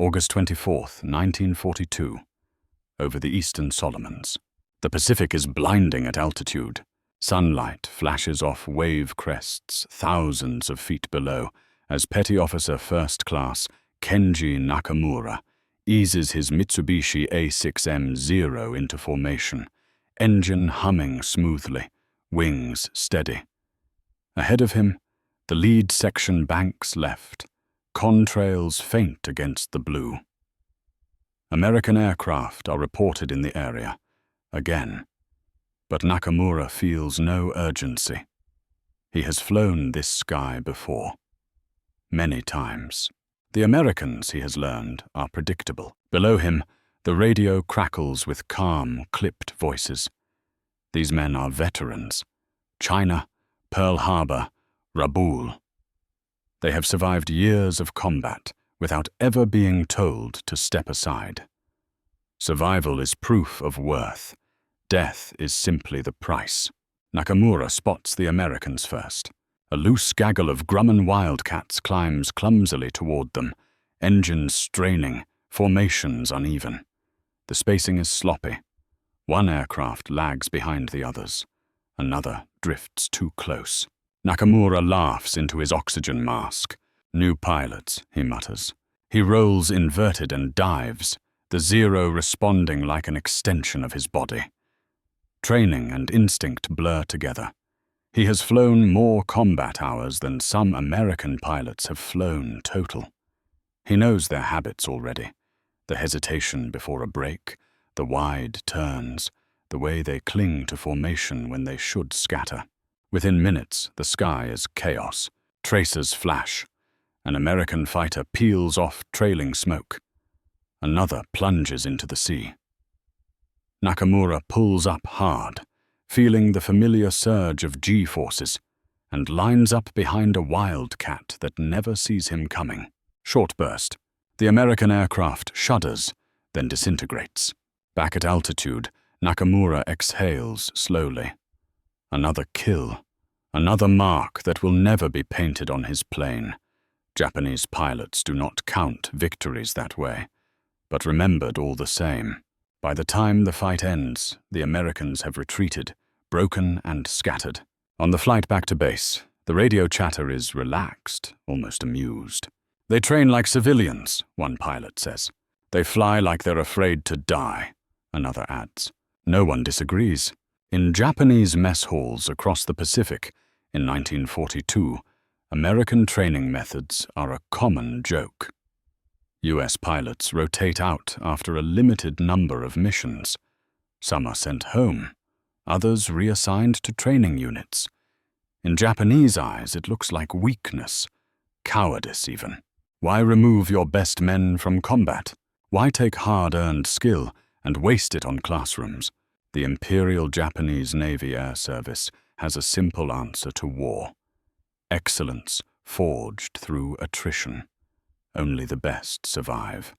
August 24th, 1942. Over the eastern Solomons. The Pacific is blinding at altitude. Sunlight flashes off wave crests thousands of feet below as Petty Officer First Class Kenji Nakamura eases his Mitsubishi A6M-0 into formation, engine humming smoothly, wings steady. Ahead of him, the lead section banks left, contrails faint against the blue. American aircraft are reported in the area, again, but Nakamura feels no urgency. He has flown this sky before, many times. The Americans, he has learned, are predictable. Below him, the radio crackles with calm, clipped voices. These men are veterans. China, Pearl Harbor, Rabaul. They have survived years of combat without ever being told to step aside. Survival is proof of worth. Death is simply the price. Nakamura spots the Americans first. A loose gaggle of Grumman wildcats climbs clumsily toward them, engines straining, formations uneven. The spacing is sloppy. One aircraft lags behind the others. Another drifts too close. Nakamura laughs into his oxygen mask. New pilots, he mutters. He rolls inverted and dives, the Zero responding like an extension of his body. Training and instinct blur together. He has flown more combat hours than some American pilots have flown total. He knows their habits already. The hesitation before a break, the wide turns, the way they cling to formation when they should scatter. Within minutes, the sky is chaos. Tracers flash. An American fighter peels off trailing smoke. Another plunges into the sea. Nakamura pulls up hard, feeling the familiar surge of G-forces, and lines up behind a wildcat that never sees him coming. Short burst. The American aircraft shudders, then disintegrates. Back at altitude, Nakamura exhales slowly. Another kill. Another mark that will never be painted on his plane. Japanese pilots do not count victories that way, but remembered all the same. By the time the fight ends, the Americans have retreated, broken and scattered. On the flight back to base, the radio chatter is relaxed, almost amused. They train like civilians, one pilot says. They fly like they're afraid to die, another adds. No one disagrees. In Japanese mess halls across the Pacific, in 1942, American training methods are a common joke. US pilots rotate out after a limited number of missions. Some are sent home, others reassigned to training units. In Japanese eyes, it looks like weakness, cowardice even. Why remove your best men from combat? Why take hard-earned skill and waste it on classrooms? The Imperial Japanese Navy Air Service has a simple answer to war. Excellence forged through attrition. Only the best survive.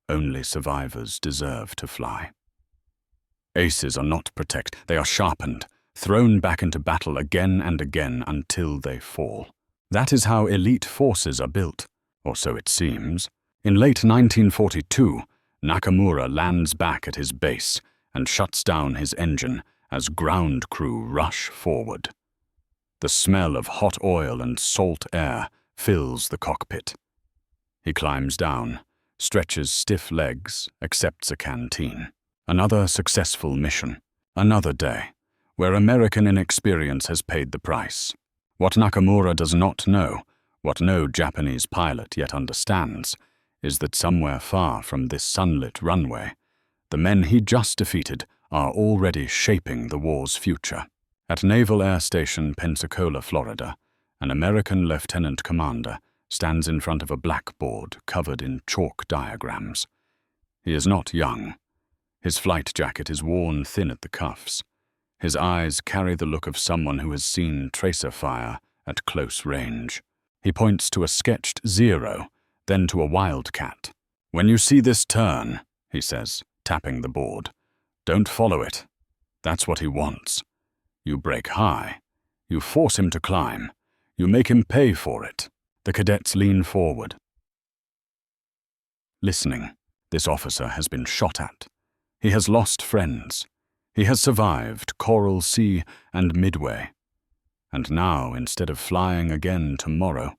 Only survivors deserve to fly. Aces are not protected, they are sharpened, thrown back into battle again and again until they fall. That is how elite forces are built, or so it seems. In late 1942, Nakamura lands back at his base and shuts down his engine as ground crew rush forward. The smell of hot oil and salt air fills the cockpit. He climbs down, stretches stiff legs, accepts a canteen. Another successful mission. Another day, where American inexperience has paid the price. What Nakamura does not know, what no Japanese pilot yet understands, is that somewhere far from this sunlit runway, the men he just defeated are already shaping the war's future. At Naval Air Station Pensacola, Florida, an American lieutenant commander stands in front of a blackboard covered in chalk diagrams. He is not young. His flight jacket is worn thin at the cuffs. His eyes carry the look of someone who has seen tracer fire at close range. He points to a sketched Zero, then to a wildcat. "When you see this turn," he says, tapping the board, "don't follow it. That's what he wants. You break high. You force him to climb. You make him pay for it." The cadets lean forward. listening. This officer has been shot at. He has lost friends. He has survived Coral Sea and Midway. And now, instead of flying again tomorrow,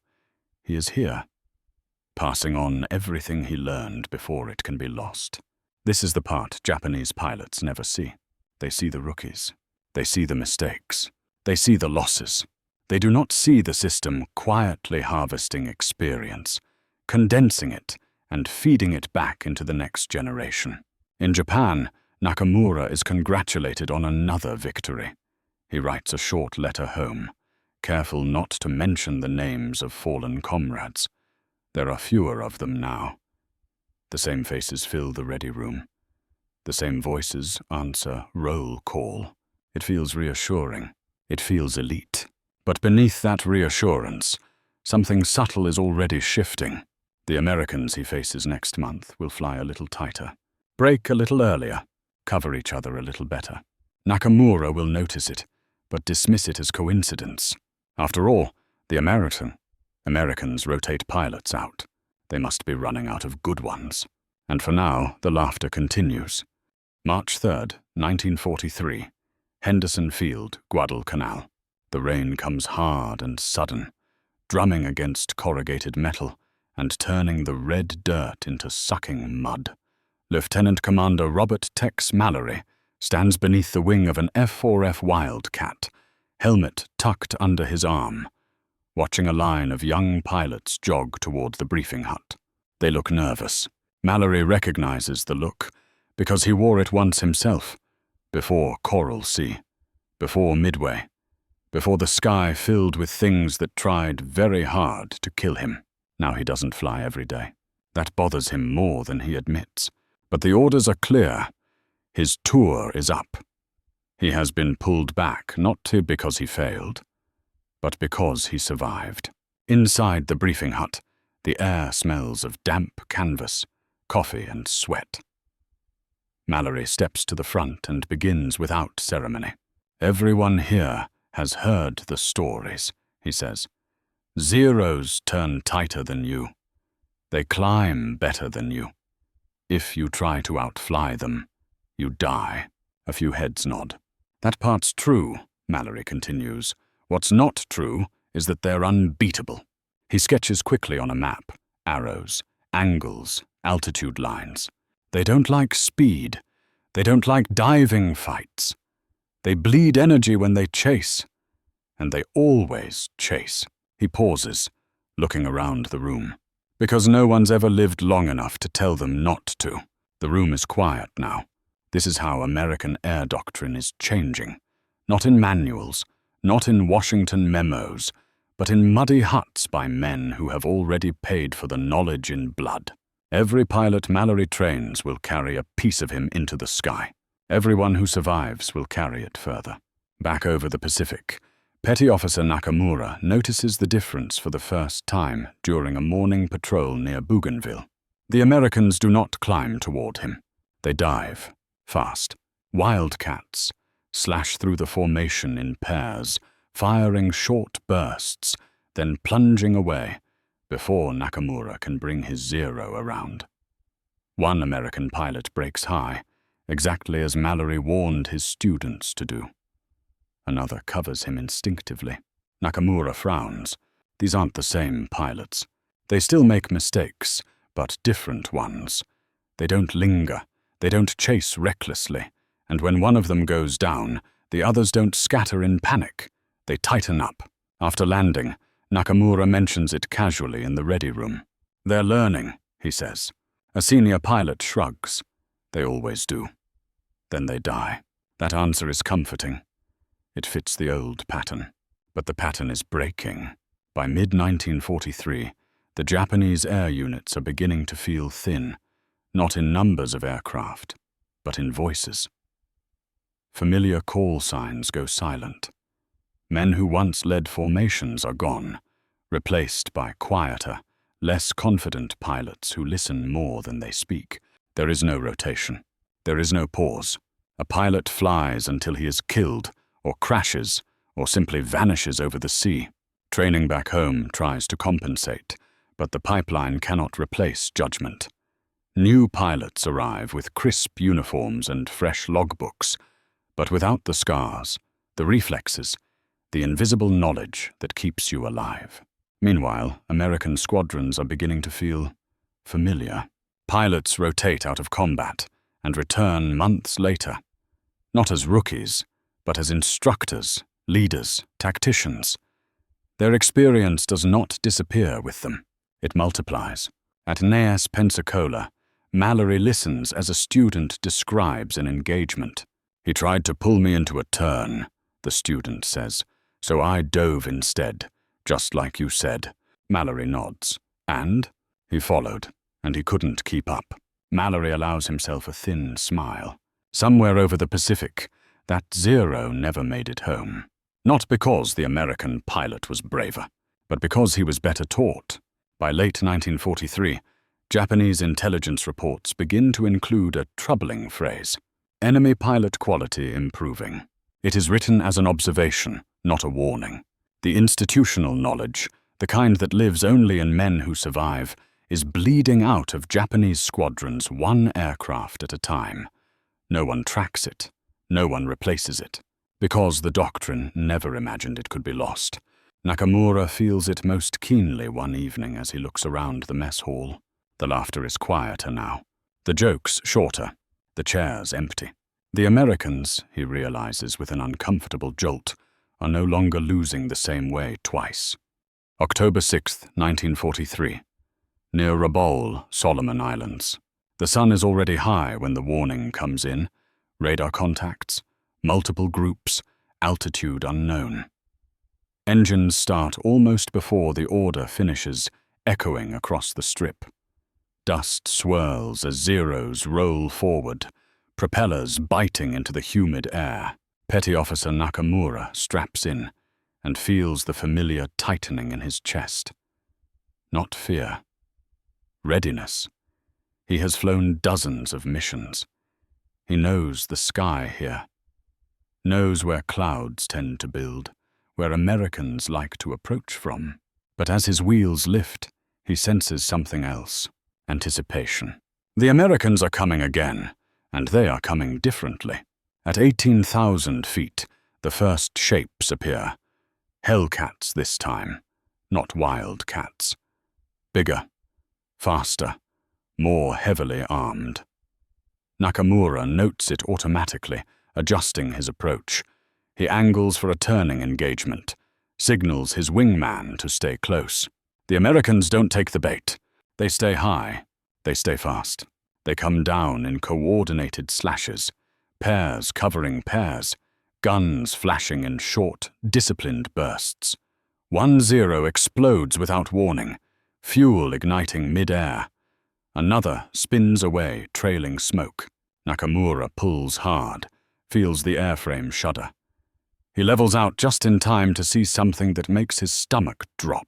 he is here, passing on everything he learned before it can be lost. This is the part Japanese pilots never see. They see the rookies. They see the mistakes. They see the losses. They do not see the system quietly harvesting experience, condensing it, and feeding it back into the next generation. In Japan, Nakamura is congratulated on another victory. He writes a short letter home, careful not to mention the names of fallen comrades. There are fewer of them now. The same faces fill the ready room. The same voices answer roll call. It feels reassuring. It feels elite. But beneath that reassurance, something subtle is already shifting. The Americans he faces next month will fly a little tighter, break a little earlier, cover each other a little better. Nakamura will notice it, but dismiss it as coincidence. After all, the Americans rotate pilots out. They must be running out of good ones. And for now, the laughter continues. March 3rd, 1943. Henderson Field, Guadalcanal. The rain comes hard and sudden, drumming against corrugated metal and turning the red dirt into sucking mud. Lieutenant Commander Robert Tex Mallory stands beneath the wing of an F-4F Wildcat, helmet tucked under his arm, watching a line of young pilots jog toward the briefing hut. They look nervous. Mallory recognizes the look because he wore it once himself, before Coral Sea, before Midway, before the sky filled with things that tried very hard to kill him. Now he doesn't fly every day. That bothers him more than he admits. But the orders are clear. His tour is up. He has been pulled back, not because he failed, but because he survived. Inside the briefing hut, the air smells of damp canvas, coffee and sweat. Mallory steps to the front and begins without ceremony. Everyone here has heard the stories, he says. Zeros turn tighter than you. They climb better than you. If you try to outfly them, you die. A few heads nod. That part's true, Mallory continues. What's not true is that they're unbeatable. He sketches quickly on a map, arrows, angles, altitude lines. They don't like speed. They don't like diving fights. They bleed energy when they chase. And they always chase. He pauses, looking around the room. Because no one's ever lived long enough to tell them not to. The room is quiet now. This is how American air doctrine is changing. Not in manuals, not in Washington memos, but in muddy huts by men who have already paid for the knowledge in blood. Every pilot Mallory trains will carry a piece of him into the sky. Everyone who survives will carry it further. Back over the Pacific, Petty Officer Nakamura notices the difference for the first time during a morning patrol near Bougainville. The Americans do not climb toward him. They dive, fast. Wildcats slash through the formation in pairs, firing short bursts, then plunging away before Nakamura can bring his Zero around. One American pilot breaks high, exactly as Mallory warned his students to do. Another covers him instinctively. Nakamura frowns. These aren't the same pilots. They still make mistakes, but different ones. They don't linger. They don't chase recklessly. And when one of them goes down, the others don't scatter in panic. They tighten up. After landing, Nakamura mentions it casually in the ready room. They're learning, he says. A senior pilot shrugs. They always do. Then they die. That answer is comforting. It fits the old pattern. But the pattern is breaking. By mid-1943, the Japanese air units are beginning to feel thin, not in numbers of aircraft, but in voices. Familiar call signs go silent. Men who once led formations are gone, replaced by quieter, less confident pilots who listen more than they speak. There is no rotation. There is no pause. A pilot flies until he is killed, or crashes, or simply vanishes over the sea. Training back home tries to compensate, but the pipeline cannot replace judgment. New pilots arrive with crisp uniforms and fresh logbooks, but without the scars, the reflexes, the invisible knowledge that keeps you alive. Meanwhile, American squadrons are beginning to feel familiar. Pilots rotate out of combat and return months later, not as rookies, but as instructors, leaders, tacticians. Their experience does not disappear with them. It multiplies. At Neas Pensacola, Mallory listens as a student describes an engagement. "He tried to pull me into a turn," the student says, "so I dove instead, just like you said." Mallory nods. "And?" "He followed, and he couldn't keep up." Mallory allows himself a thin smile. Somewhere over the Pacific, that Zero never made it home. Not because the American pilot was braver, but because he was better taught. By late 1943, Japanese intelligence reports begin to include a troubling phrase: enemy pilot quality improving. It is written as an observation, not a warning. The institutional knowledge, the kind that lives only in men who survive, is bleeding out of Japanese squadrons one aircraft at a time. No one tracks it. No one replaces it. Because the doctrine never imagined it could be lost. Nakamura feels it most keenly one evening as he looks around the mess hall. The laughter is quieter now. The jokes shorter. The chairs empty. The Americans, he realizes with an uncomfortable jolt, are no longer losing the same way twice. October 6, 1943. Near Rabaul, Solomon Islands. The sun is already high when the warning comes in. Radar contacts, multiple groups, altitude unknown. Engines start almost before the order finishes, echoing across the strip. Dust swirls as Zeros roll forward, propellers biting into the humid air. Petty Officer Nakamura straps in and feels the familiar tightening in his chest. Not fear. Readiness. He has flown dozens of missions. He knows the sky here. Knows where clouds tend to build, where Americans like to approach from. But as his wheels lift, he senses something else. Anticipation. The Americans are coming again, and they are coming differently. At 18,000 feet, the first shapes appear. Hellcats this time, not wildcats. Bigger, faster, more heavily armed. Nakamura notes it automatically, adjusting his approach. He angles for a turning engagement, signals his wingman to stay close. The Americans don't take the bait. They stay high. They stay fast. They come down in coordinated slashes, pairs covering pairs, guns flashing in short, disciplined bursts. 1-0 explodes without warning, fuel igniting mid-air. Another spins away, trailing smoke. Nakamura pulls hard, feels the airframe shudder. He levels out just in time to see something that makes his stomach drop.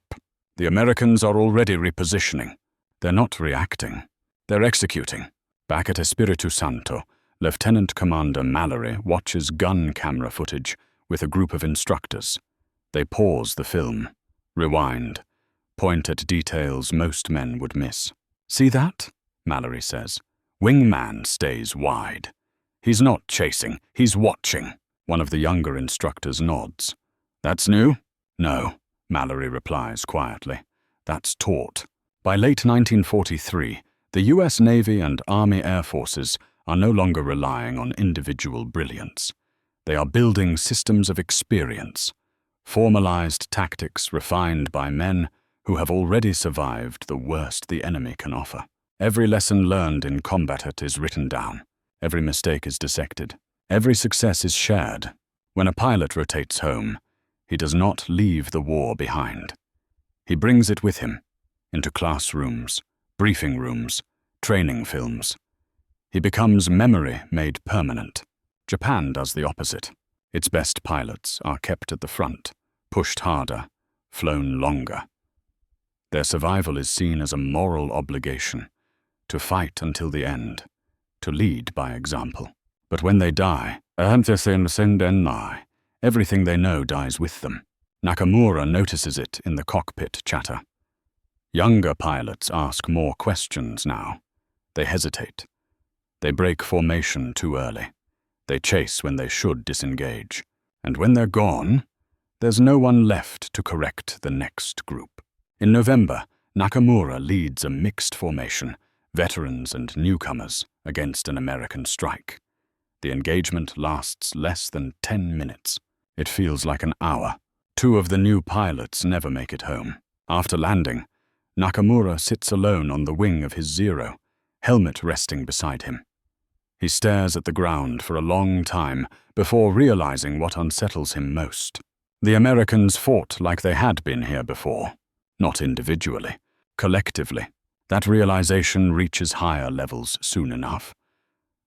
The Americans are already repositioning. They're not reacting. They're executing. Back at Espiritu Santo, Lieutenant Commander Mallory watches gun camera footage with a group of instructors. They pause the film, rewind, point at details most men would miss. "See that?" Mallory says. "Wingman stays wide. He's not chasing, he's watching." One of the younger instructors nods. "That's new?" "No," Mallory replies quietly. "That's taught." By late 1943, the US Navy and Army Air Forces are no longer relying on individual brilliance. They are building systems of experience, formalized tactics refined by men who have already survived the worst the enemy can offer. Every lesson learned in combat is written down. Every mistake is dissected. Every success is shared. When a pilot rotates home, he does not leave the war behind. He brings it with him, into classrooms, briefing rooms, training films. He becomes memory made permanent. Japan does the opposite. Its best pilots are kept at the front, pushed harder, flown longer. Their survival is seen as a moral obligation, to fight until the end, to lead by example. But when they die, everything they know dies with them. Nakamura notices it in the cockpit chatter. Younger pilots ask more questions now. They hesitate. They break formation too early. They chase when they should disengage. And when they're gone, there's no one left to correct the next group. In November, Nakamura leads a mixed formation, veterans and newcomers, against an American strike. The engagement lasts less than 10 minutes. It feels like an hour. 2 of the new pilots never make it home. After landing, Nakamura sits alone on the wing of his Zero, helmet resting beside him. He stares at the ground for a long time before realizing what unsettles him most. The Americans fought like they had been here before, not individually, collectively. That realization reaches higher levels soon enough.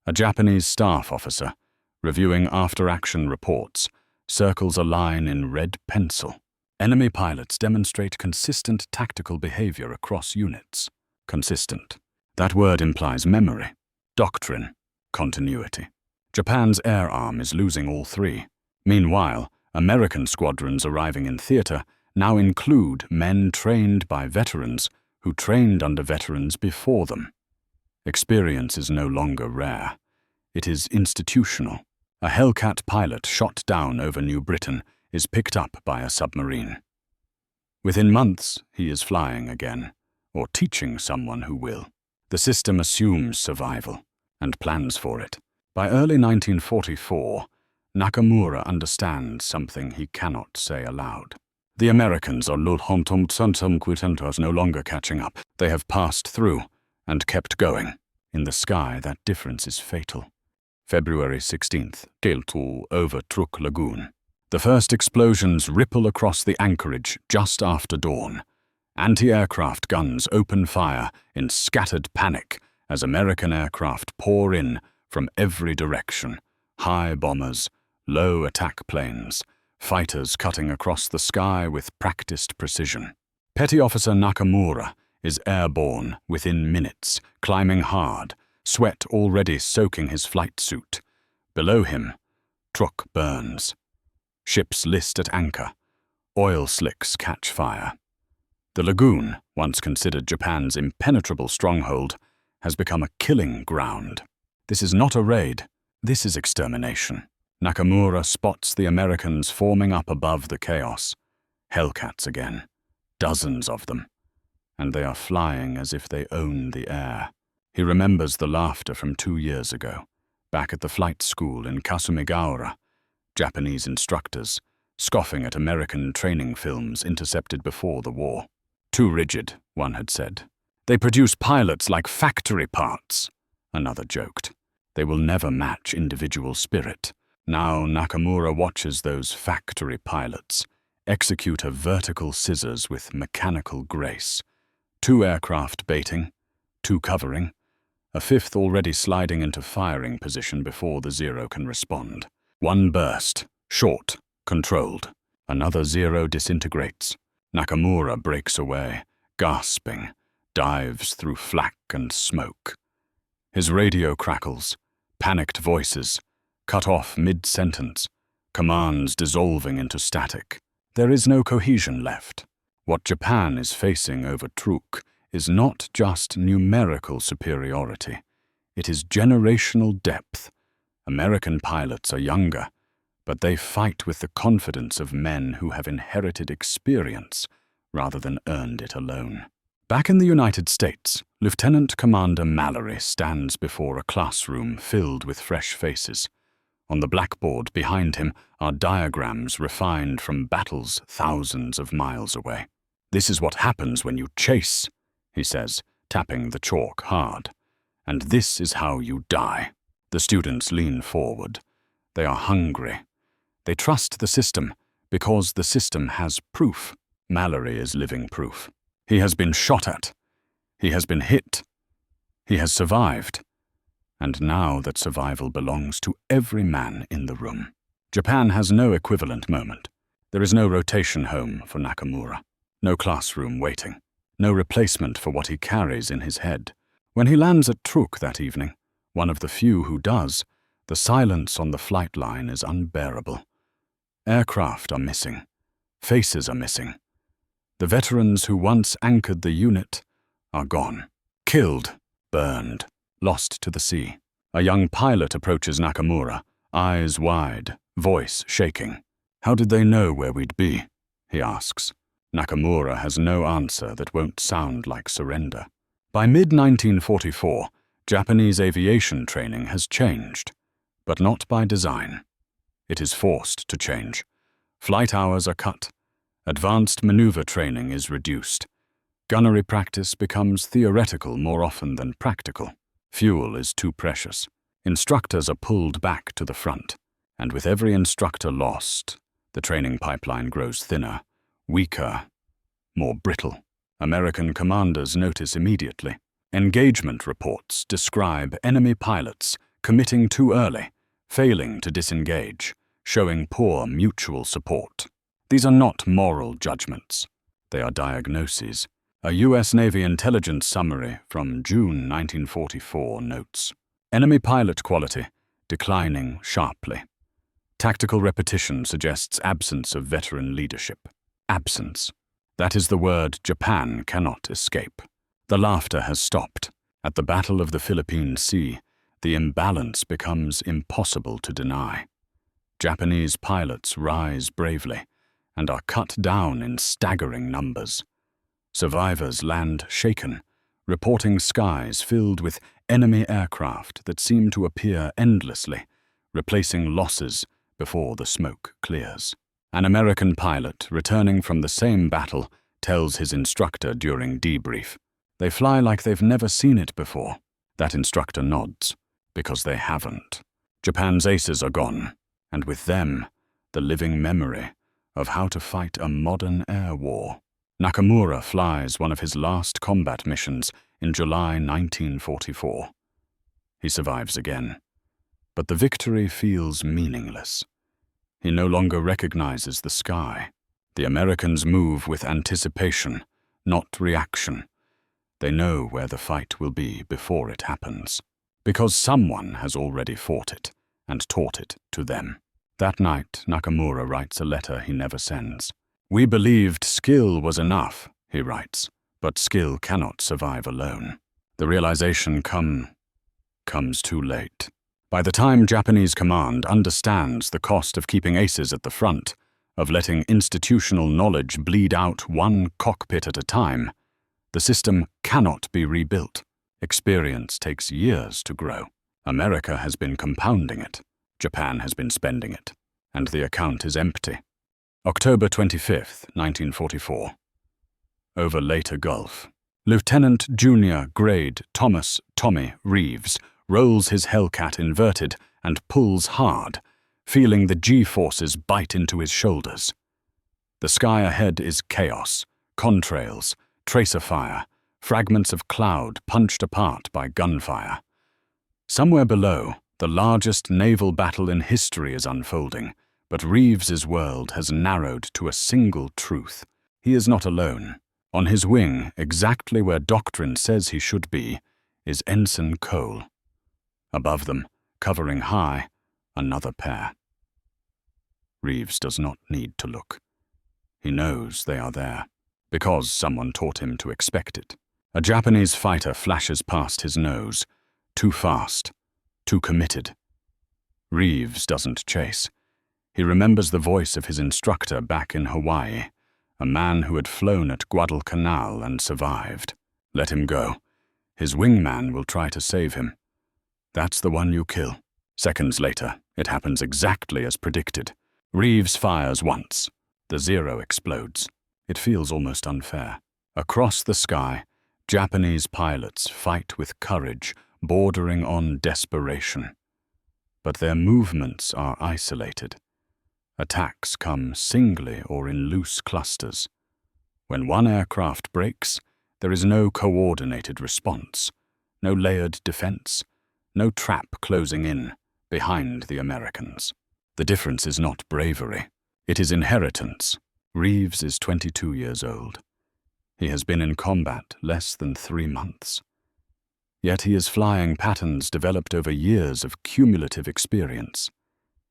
A Japanese staff officer, reviewing after-action reports, circles a line in red pencil. Enemy pilots demonstrate consistent tactical behavior across units. Consistent. That word implies memory, doctrine, continuity. Japan's air arm is losing all 3. Meanwhile, American squadrons arriving in theater now include men trained by veterans who trained under veterans before them. Experience is no longer rare. It is institutional. A Hellcat pilot shot down over New Britain is picked up by a submarine. Within months, he is flying again, or teaching someone who will. The system assumes survival and plans for it. By early 1944, Nakamura understands something he cannot say aloud. The Americans are no longer catching up. They have passed through and kept going. In the sky, that difference is fatal. February 16th, Keltu over Truk Lagoon. The first explosions ripple across the anchorage just after dawn. Anti-aircraft guns open fire in scattered panic as American aircraft pour in from every direction. High bombers, low attack planes, fighters cutting across the sky with practiced precision. Petty Officer Nakamura is airborne within minutes, climbing hard, sweat already soaking his flight suit. Below him, Truk burns. Ships list at anchor. Oil slicks catch fire. The lagoon, once considered Japan's impenetrable stronghold, has become a killing ground. This is not a raid. This is extermination. Nakamura spots the Americans forming up above the chaos. Hellcats again. Dozens of them. And they are flying as if they own the air. He remembers the laughter from 2 years ago, back at the flight school in Kasumigaura. Japanese instructors, scoffing at American training films intercepted before the war. Too rigid, one had said. They produce pilots like factory parts, another joked. They will never match individual spirit. Now Nakamura watches those factory pilots execute a vertical scissors with mechanical grace. 2 aircraft baiting, 2 covering, a 5th already sliding into firing position before the Zero can respond. 1 burst, short, controlled. Another Zero disintegrates. Nakamura breaks away, gasping, dives through flak and smoke. His radio crackles, panicked voices, cut off mid-sentence, commands dissolving into static. There is no cohesion left. What Japan is facing over Truk is not just numerical superiority. It is generational depth. American pilots are younger, but they fight with the confidence of men who have inherited experience rather than earned it alone. Back in the United States, Lieutenant Commander Mallory stands before a classroom filled with fresh faces. On the blackboard behind him are diagrams refined from battles thousands of miles away. "This is what happens when you chase," he says, tapping the chalk hard. "And this is how you die." The students lean forward. They are hungry. They trust the system because the system has proof. Mallory is living proof. He has been shot at. He has been hit. He has survived. And now that survival belongs to every man in the room. Japan has no equivalent moment. There is no rotation home for Nakamura. No classroom waiting. No replacement for what he carries in his head. When he lands at Truk that evening, one of the few who does, the silence on the flight line is unbearable. Aircraft are missing. Faces are missing. The veterans who once anchored the unit are gone. Killed, burned, lost to the sea. A young pilot approaches Nakamura, eyes wide, voice shaking. "How did they know where we'd be?" he asks. Nakamura has no answer that won't sound like surrender. By mid-1944, Japanese aviation training has changed, but not by design. It is forced to change. Flight hours are cut. Advanced maneuver training is reduced. Gunnery practice becomes theoretical more often than practical. Fuel is too precious. Instructors are pulled back to the front, and with every instructor lost, the training pipeline grows thinner, weaker, more brittle. American commanders notice immediately. Engagement reports describe enemy pilots committing too early, failing to disengage, showing poor mutual support. These are not moral judgments. They are diagnoses. A U.S. Navy intelligence summary from June 1944 notes, "Enemy pilot quality declining sharply. Tactical repetition suggests absence of veteran leadership." Absence. That is the word Japan cannot escape. The laughter has stopped. At the Battle of the Philippine Sea, the imbalance becomes impossible to deny. Japanese pilots rise bravely and are cut down in staggering numbers. Survivors land shaken, reporting skies filled with enemy aircraft that seem to appear endlessly, replacing losses before the smoke clears. An American pilot returning from the same battle tells his instructor during debrief, "They fly like they've never seen it before." That instructor nods, because they haven't. Japan's aces are gone, and with them, the living memory of how to fight a modern air war. Nakamura flies one of his last combat missions in July 1944. He survives again, but the victory feels meaningless. He no longer recognizes the sky. The Americans move with anticipation, not reaction. They know where the fight will be before it happens, because someone has already fought it and taught it to them. That night, Nakamura writes a letter he never sends. "We believed skill was enough," he writes, "but skill cannot survive alone." The realization comes too late. By the time Japanese command understands the cost of keeping aces at the front, of letting institutional knowledge bleed out one cockpit at a time, the system cannot be rebuilt. Experience takes years to grow. America has been compounding it. Japan has been spending it. And the account is empty. October 25th, 1944. Over Later Gulf. Lieutenant Junior Grade Thomas "Tommy" Reeves rolls his Hellcat inverted and pulls hard, feeling the G-forces bite into his shoulders. The sky ahead is chaos, contrails, tracer fire, fragments of cloud punched apart by gunfire. Somewhere below, the largest naval battle in history is unfolding, but Reeves's world has narrowed to a single truth. He is not alone. On his wing, exactly where doctrine says he should be, is Ensign Cole. Above them, covering high, another pair. Reeves does not need to look. He knows they are there, because someone taught him to expect it. A Japanese fighter flashes past his nose, too fast, too committed. Reeves doesn't chase. He remembers the voice of his instructor back in Hawaii, a man who had flown at Guadalcanal and survived. Let him go. His wingman will try to save him. That's the one you kill. Seconds later, it happens exactly as predicted. Reeves fires once. The Zero explodes. It feels almost unfair. Across the sky, Japanese pilots fight with courage, bordering on desperation. But their movements are isolated. Attacks come singly or in loose clusters. When one aircraft breaks, there is no coordinated response, no layered defense, no trap closing in behind the Americans. The difference is not bravery. It is inheritance. Reeves is 22 years old. He has been in combat less than 3 months. Yet he is flying patterns developed over years of cumulative experience.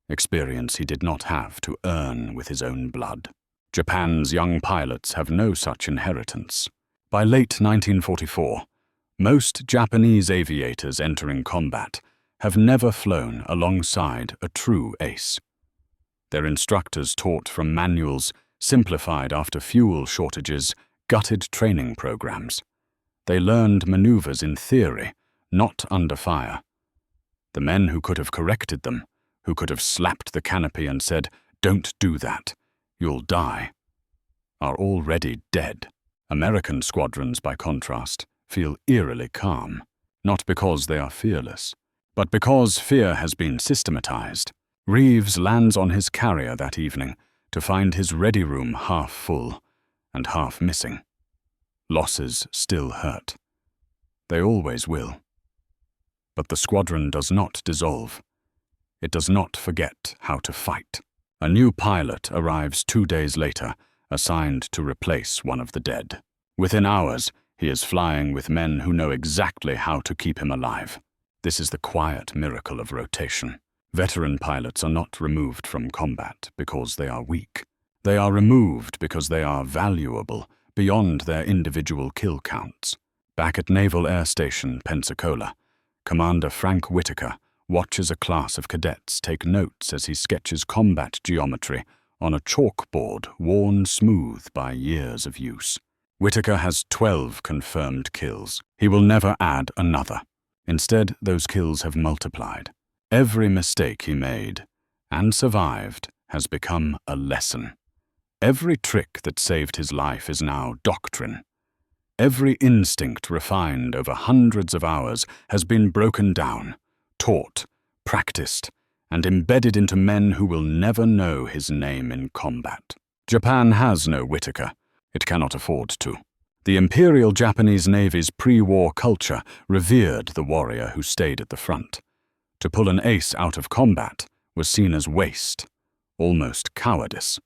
Experience he did not have to earn with his own blood. Japan's young pilots have no such inheritance. By late 1944, Most Japanese aviators entering combat have never flown alongside a true ace. Their instructors taught from manuals simplified after fuel shortages, gutted training programs. They learned maneuvers in theory, not under fire. The men who could have corrected them, who could have slapped the canopy and said, "Don't do that, you'll die," are already dead. American squadrons, by contrast, feel eerily calm, not because they are fearless, but because fear has been systematized. Reeves lands on his carrier that evening to find his ready room half full and half missing. Losses still hurt. They always will. But the squadron does not dissolve. It does not forget how to fight. A new pilot arrives 2 days later, assigned to replace one of the dead. Within hours, he is flying with men who know exactly how to keep him alive. This is the quiet miracle of rotation. Veteran pilots are not removed from combat because they are weak. They are removed because they are valuable beyond their individual kill counts. Back at Naval Air Station, Pensacola, Commander Frank Whitaker watches a class of cadets take notes as he sketches combat geometry on a chalkboard worn smooth by years of use. Whitaker has 12 confirmed kills. He will never add another. Instead, those kills have multiplied. Every mistake he made and survived has become a lesson. Every trick that saved his life is now doctrine. Every instinct refined over hundreds of hours has been broken down, taught, practiced, and embedded into men who will never know his name in combat. Japan has no Whitaker. It cannot afford to. The Imperial Japanese Navy's pre-war culture revered the warrior who stayed at the front. To pull an ace out of combat was seen as waste, almost cowardice.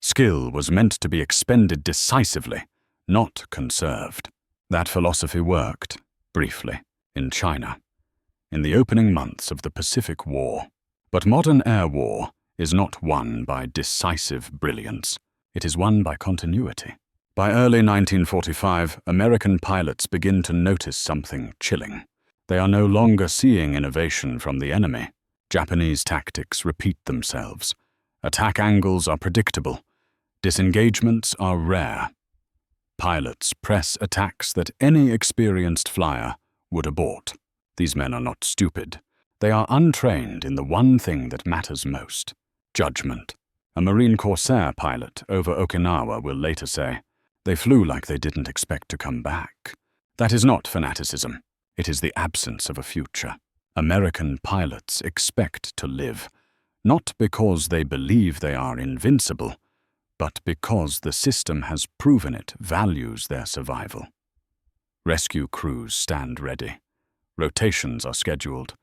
Skill was meant to be expended decisively, not conserved. That philosophy worked, briefly, in China, in the opening months of the Pacific War. But modern air war is not won by decisive brilliance. It is won by continuity. By early 1945, American pilots begin to notice something chilling. They are no longer seeing innovation from the enemy. Japanese tactics repeat themselves. Attack angles are predictable. Disengagements are rare. Pilots press attacks that any experienced flyer would abort. These men are not stupid. They are untrained in the one thing that matters most: judgment. A Marine Corsair pilot over Okinawa will later say, "They flew like they didn't expect to come back." That is not fanaticism. It is the absence of a future. American pilots expect to live, not because they believe they are invincible, but because the system has proven it values their survival. Rescue crews stand ready. Rotations are scheduled.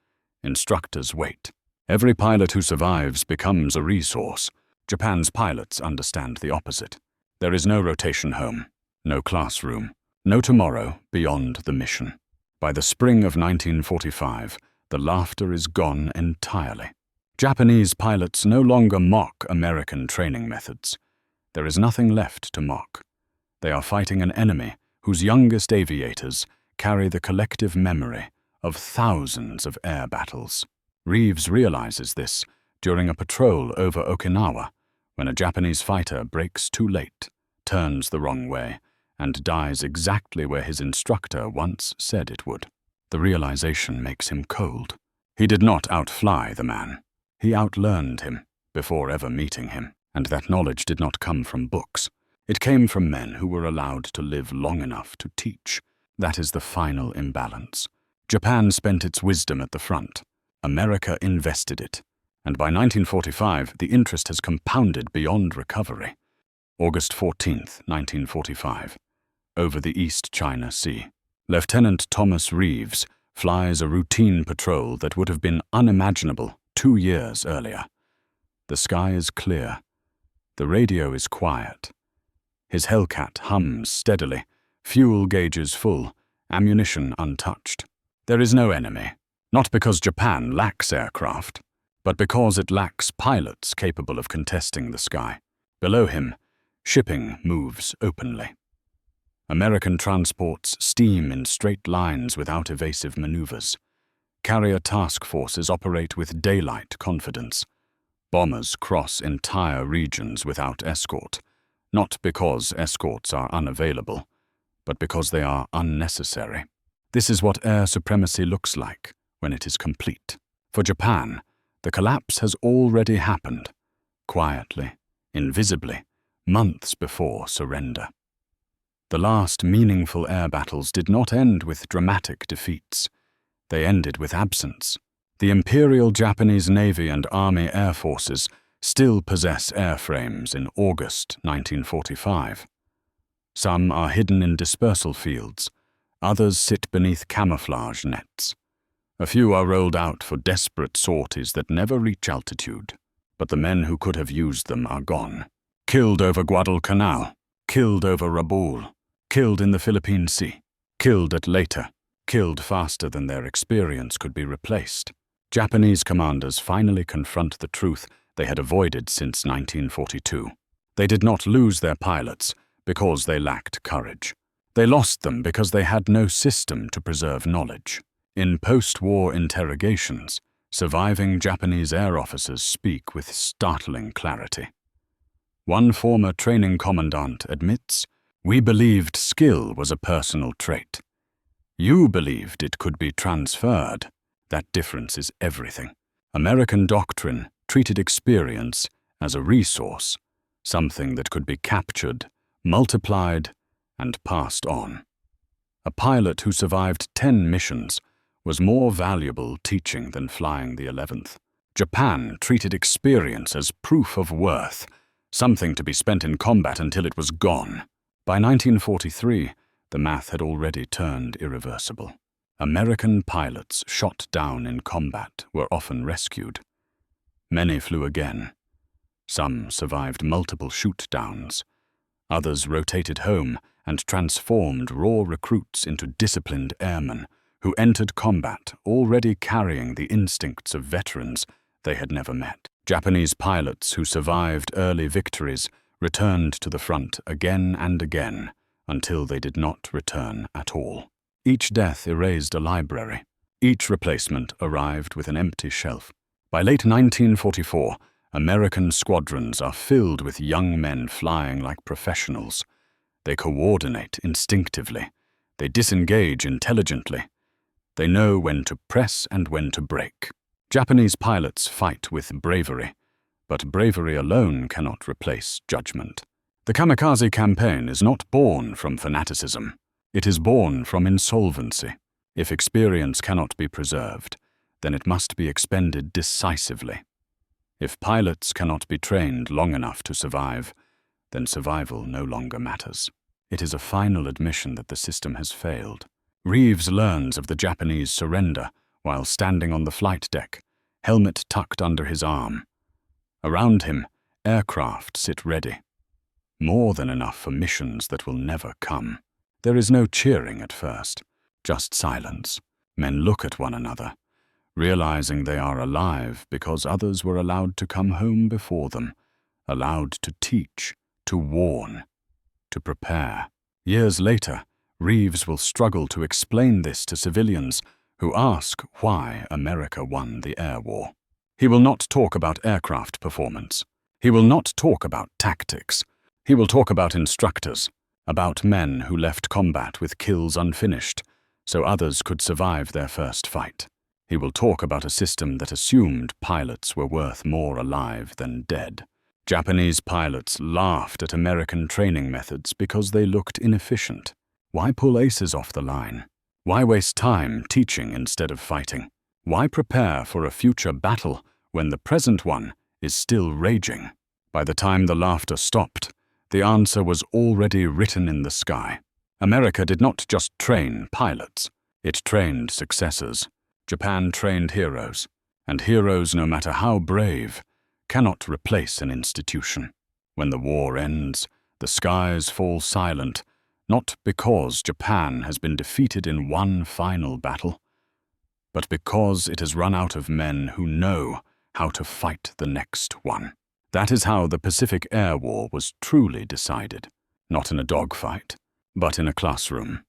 Instructors wait. Every pilot who survives becomes a resource. Japan's pilots understand the opposite. There is no rotation home, no classroom, no tomorrow beyond the mission. By the spring of 1945, the laughter is gone entirely. Japanese pilots no longer mock American training methods. There is nothing left to mock. They are fighting an enemy whose youngest aviators carry the collective memory of thousands of air battles. Reeves realizes this during a patrol over Okinawa, when a Japanese fighter brakes too late, turns the wrong way, and dies exactly where his instructor once said it would. The realization makes him cold. He did not outfly the man. He outlearned him before ever meeting him, and that knowledge did not come from books. It came from men who were allowed to live long enough to teach. That is the final imbalance. Japan spent its wisdom at the front. America invested it. And by 1945, the interest has compounded beyond recovery. August 14th, 1945. Over the East China Sea. Lieutenant Thomas Reeves flies a routine patrol that would have been unimaginable 2 years earlier. The sky is clear. The radio is quiet. His Hellcat hums steadily, fuel gauges full, ammunition untouched. There is no enemy, not because Japan lacks aircraft, but because it lacks pilots capable of contesting the sky. Below him, shipping moves openly. American transports steam in straight lines without evasive maneuvers. Carrier task forces operate with daylight confidence. Bombers cross entire regions without escort, not because escorts are unavailable, but because they are unnecessary. This is what air supremacy looks like when it is complete. For Japan, the collapse has already happened, quietly, invisibly, months before surrender. The last meaningful air battles did not end with dramatic defeats. They ended with absence. The Imperial Japanese Navy and Army Air Forces still possess airframes in August 1945. Some are hidden in dispersal fields, others sit beneath camouflage nets. A few are rolled out for desperate sorties that never reach altitude, but the men who could have used them are gone. Killed over Guadalcanal, killed over Rabaul, killed in the Philippine Sea, killed at Leyte, killed faster than their experience could be replaced. Japanese commanders finally confront the truth they had avoided since 1942. They did not lose their pilots because they lacked courage. They lost them because they had no system to preserve knowledge. In post-war interrogations, surviving Japanese air officers speak with startling clarity. One former training commandant admits, "We believed skill was a personal trait. You believed it could be transferred. That difference is everything." American doctrine treated experience as a resource, something that could be captured, multiplied, and passed on. A pilot who survived 10 missions was more valuable teaching than flying the 11th. Japan treated experience as proof of worth, something to be spent in combat until it was gone. By 1943, the math had already turned irreversible. American pilots shot down in combat were often rescued. Many flew again. Some survived multiple shoot-downs. Others rotated home and transformed raw recruits into disciplined airmen who entered combat already carrying the instincts of veterans they had never met. Japanese pilots who survived early victories returned to the front again and again until they did not return at all. Each death erased a library. Each replacement arrived with an empty shelf. By late 1944, American squadrons are filled with young men flying like professionals. They coordinate instinctively. They disengage intelligently. They know when to press and when to break. Japanese pilots fight with bravery, but bravery alone cannot replace judgment. The kamikaze campaign is not born from fanaticism. It is born from insolvency. If experience cannot be preserved, then it must be expended decisively. If pilots cannot be trained long enough to survive, then survival no longer matters. It is a final admission that the system has failed. Reeves learns of the Japanese surrender while standing on the flight deck, helmet tucked under his arm. Around him, aircraft sit ready. More than enough for missions that will never come. There is no cheering at first, just silence. Men look at one another, realizing they are alive because others were allowed to come home before them, allowed to teach, to warn, to prepare. Years later, Reeves will struggle to explain this to civilians who ask why America won the air war. He will not talk about aircraft performance. He will not talk about tactics. He will talk about instructors, about men who left combat with kills unfinished, so others could survive their first fight. He will talk about a system that assumed pilots were worth more alive than dead. Japanese pilots laughed at American training methods because they looked inefficient. Why pull aces off the line? Why waste time teaching instead of fighting? Why prepare for a future battle when the present one is still raging? By the time the laughter stopped, the answer was already written in the sky. America did not just train pilots. It trained successors. Japan trained heroes, and heroes, no matter how brave, cannot replace an institution. When the war ends, the skies fall silent, not because Japan has been defeated in one final battle, but because it has run out of men who know how to fight the next one. That is how the Pacific Air War was truly decided, not in a dogfight, but in a classroom.